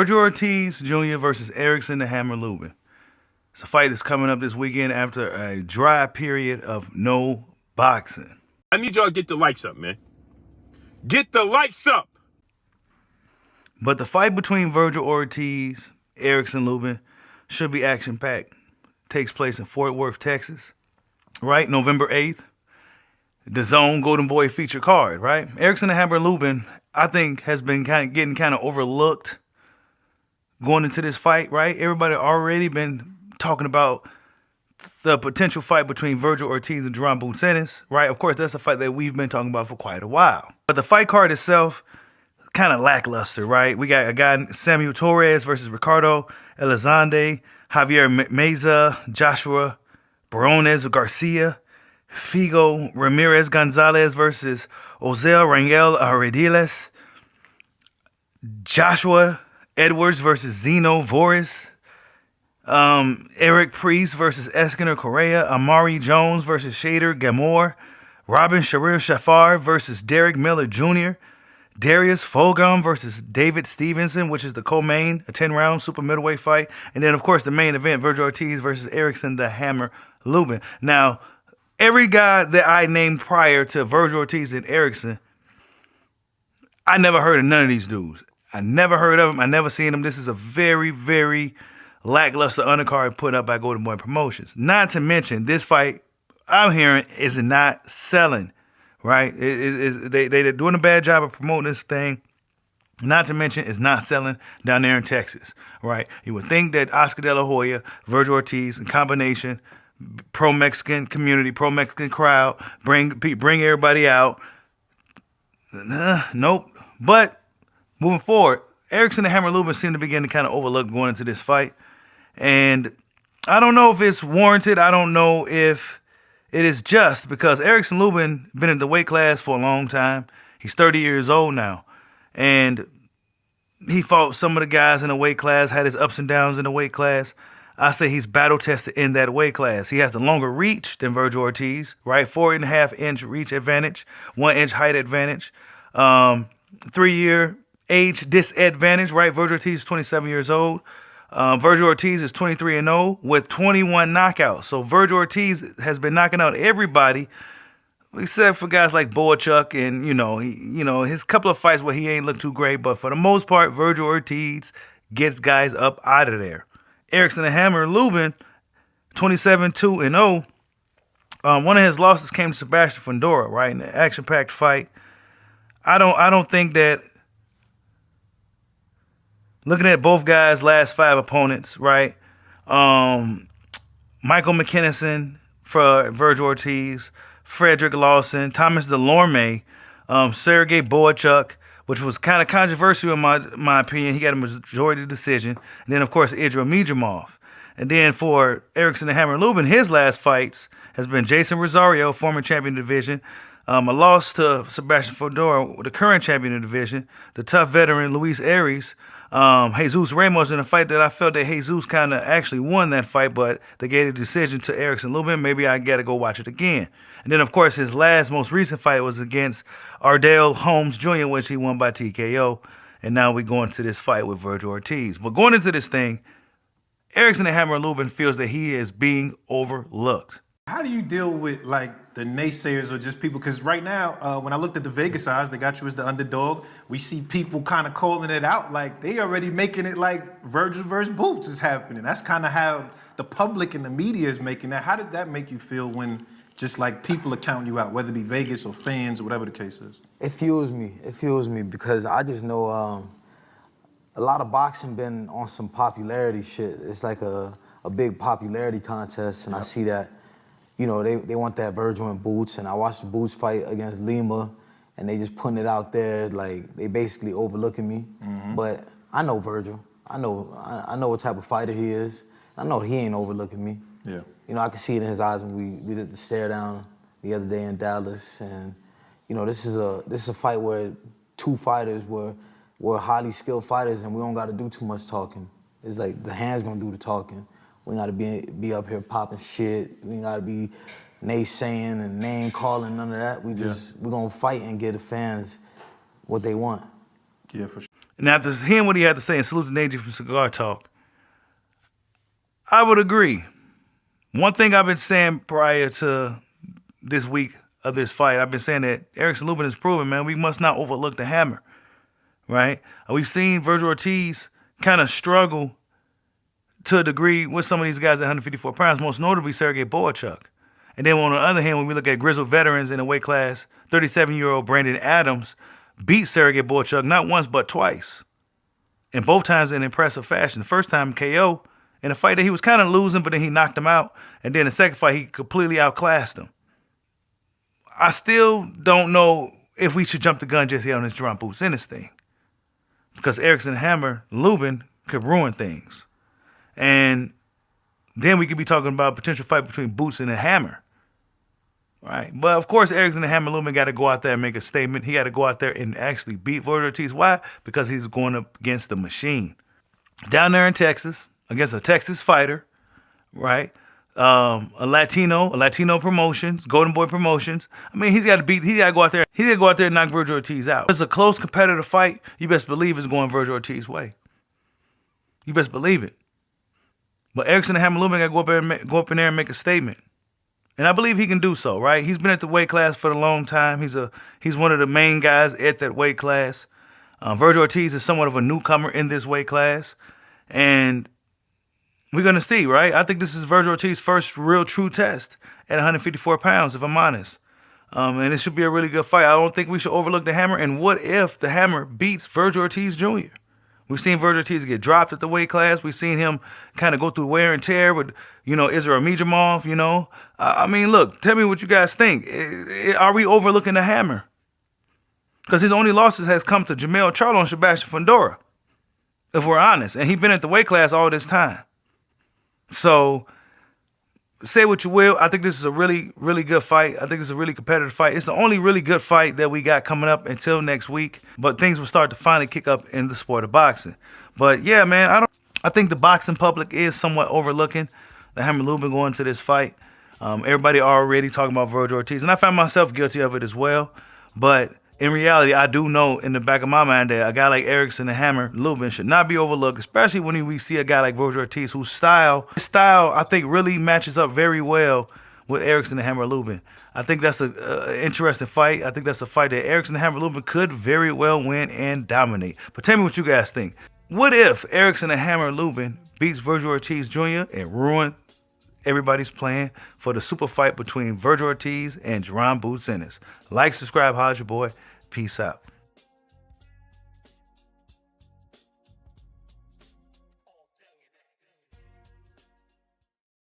Vergil Ortiz Jr. versus Erickson the Hammer Lubin. It's a fight that's coming up this weekend after a dry period of no boxing. I need y'all to get the likes up, man. Get the likes up! But the fight between Vergil Ortiz, Erickson Lubin, should be action-packed. Takes place in Fort Worth, Texas, right? November 8th. The Zone Golden Boy feature card, right? Erickson the Hammer Lubin, I think, has been getting overlooked going into this fight, right? Everybody already been talking about the potential fight between Vergil Ortiz and Jaron Ennis, right? Of course, that's a fight that we've been talking about for quite a while. But the fight card itself, kind of lackluster, right? We got a guy, Samuel Torres versus Ricardo Elizalde, Javier Meza, Joshua Barones Garcia, Figo Ramirez Gonzalez versus Ozel Rangel Ardiles, Joshua Edwards versus Zeno Voris, Eric Priest versus Eskinder Correa, Amari Jones versus Shader Gamor, Robin Sharir Shafar versus Derek Miller Jr., Darius Fulgham versus David Stevenson, which is the co-main, a 10-round super middleweight fight. And then, of course, the main event, Vergil Ortiz versus Erickson the Hammer Lubin. Now, every guy that I named prior to Vergil Ortiz and Erickson, I never heard of none of these dudes. I never heard of them. I never seen them. This is a very, very lackluster undercard put up by Golden Boy Promotions. Not to mention, this fight, I'm hearing, is not selling. Right? They're doing a bad job of promoting this thing. Not to mention, it's not selling down there in Texas. Right? You would think that Oscar De La Hoya, Vergil Ortiz, in combination, pro-Mexican community, pro-Mexican crowd, bring everybody out. Nope. But moving forward, Erickson the Hammer Lubin seemed to begin to kind of overlook going into this fight. And I don't know if it's warranted. I don't know if it is just, because Erickson Lubin been in the weight class for a long time. He's 30 years old now. And he fought some of the guys in the weight class, had his ups and downs in the weight class. I say he's battle tested in that weight class. He has the longer reach than Vergil Ortiz, right? 4.5-inch reach advantage, 1-inch height advantage, 3-year age disadvantage, right? Vergil Ortiz is 27 years old. Vergil Ortiz is 23-0 with 21 knockouts. So Vergil Ortiz has been knocking out everybody, except for guys like Boachuk and his couple of fights where he ain't looked too great. But for the most part, Vergil Ortiz gets guys up out of there. Erickson the Hammer Lubin, 27-2-0. One of his losses came to Sebastian Fundora, right, in an action-packed fight. I don't think that. Looking at both guys' last 5 opponents, right? Michael McKinnison for Vergil Ortiz, Frederick Lawson, Thomas Delorme, Sergey Boachuk, which was kind of controversial in my opinion. He got a majority decision. And then, of course, Idra Mijamov. And then for Erickson the Hammer Lubin, his last fights has been Jason Rosario, former champion of the division, a loss to Sebastian Fundora, the current champion of the division, the tough veteran Luis Aries, Jesus Ramos in a fight that I felt that Jesus kind of actually won that fight, but they gave a decision to Erickson Lubin. Maybe I got to go watch it again. And then, of course, his most recent fight was against Ardell Holmes Jr., which he won by TKO. And now we're going to this fight with Vergil Ortiz. But going into this thing, Erickson the Hammer Lubin feels that he is being overlooked. How do you deal with, like, the naysayers or just people? Because right now, when I looked at the Vegas odds, they got you as the underdog. We see people kind of calling it out like they already making it like Vergil versus Boots is happening. That's kind of how the public and the media is making that. How does that make you feel when just like people are counting you out, whether it be Vegas or fans or whatever the case is? It fuels me. It fuels me because I just know a lot of boxing been on some popularity shit. It's like a big popularity contest, and I see that. You know, they want that Vergil and Boots, and I watched the Boots fight against Lima, and they just putting it out there like they basically overlooking me. But I know Vergil. I know what type of fighter he is. I know he ain't overlooking me. Yeah. You know, I can see it in his eyes when we did the stare down the other day in Dallas, and you know, this is a fight where 2 fighters were highly skilled fighters, and we don't got to do too much talking. It's like the hands gonna do the talking. We gotta be up here popping shit. We gotta be naysaying and name calling, none of that. We're gonna fight and give the fans what they want. Yeah, for sure. And after hearing what he had to say and salute the Nate from Cigar Talk, I would agree. One thing I've been saying prior to this week of this fight, I've been saying that Erickson Lubin has proven, man, we must not overlook the hammer, right? We've seen Vergil Ortiz kind of struggle to a degree with some of these guys at 154 pounds, most notably Sergey Boychuk. And then on the other hand, when we look at grizzled veterans in the weight class, 37-year-old Brandon Adams beat Sergey Boychuk not once but twice. And both times in impressive fashion. The first time KO in a fight that he was kind of losing, but then he knocked him out. And then the second fight, he completely outclassed him. I still don't know if we should jump the gun just yet on this Jaron Boots Ennis thing. Because Erickson Hammer Lubin could ruin things. And then we could be talking about a potential fight between Boots and the Hammer. Right? But of course, Erickson the Hammer Lubin got to go out there and make a statement. He got to go out there and actually beat Vergil Ortiz. Why? Because he's going up against the machine. Down there in Texas, against a Texas fighter, right? A Latino promotions, Golden Boy Promotions. I mean, he got to go out there and knock Vergil Ortiz out. It's a close competitive fight. You best believe it's going Vergil Ortiz's way. You best believe it. But Erickson the Hammer Lubin got to go up in there and make a statement. And I believe he can do so, right? He's been at the weight class for a long time. He's one of the main guys at that weight class. Vergil Ortiz is somewhat of a newcomer in this weight class. And we're going to see, right? I think this is Vergil Ortiz's first real true test at 154 pounds, if I'm honest. And it should be a really good fight. I don't think we should overlook the Hammer. And what if the Hammer beats Vergil Ortiz Jr.? We've seen Vergil Ortiz get dropped at the weight class. We've seen him kind of go through wear and tear with, Israel Mijamov, I mean, look, tell me what you guys think. Are we overlooking the Hammer? Because his only losses has come to Jamel Charlo and Sebastian Fundora, if we're honest. And he's been at the weight class all this time. So, say what you will. I think this is a really, really good fight. I think it's a really competitive fight. It's the only really good fight that we got coming up until next week. But things will start to finally kick up in the sport of boxing. But yeah, man, I think the boxing public is somewhat overlooking the Hammer Lubin going to this fight. Everybody already talking about Vergil Ortiz, and I found myself guilty of it as well. But in reality, I do know in the back of my mind that a guy like Erickson the Hammer Lubin should not be overlooked, especially when we see a guy like Vergil Ortiz whose style, I think, really matches up very well with Erickson the Hammer Lubin. I think that's an interesting fight. I think that's a fight that Erickson the Hammer Lubin could very well win and dominate. But tell me what you guys think. What if Erickson the Hammer Lubin beats Vergil Ortiz Jr. and ruin everybody's plan for the super fight between Vergil Ortiz and Jaron Boots Ennis? Like, subscribe, holla at your boy. Peace out.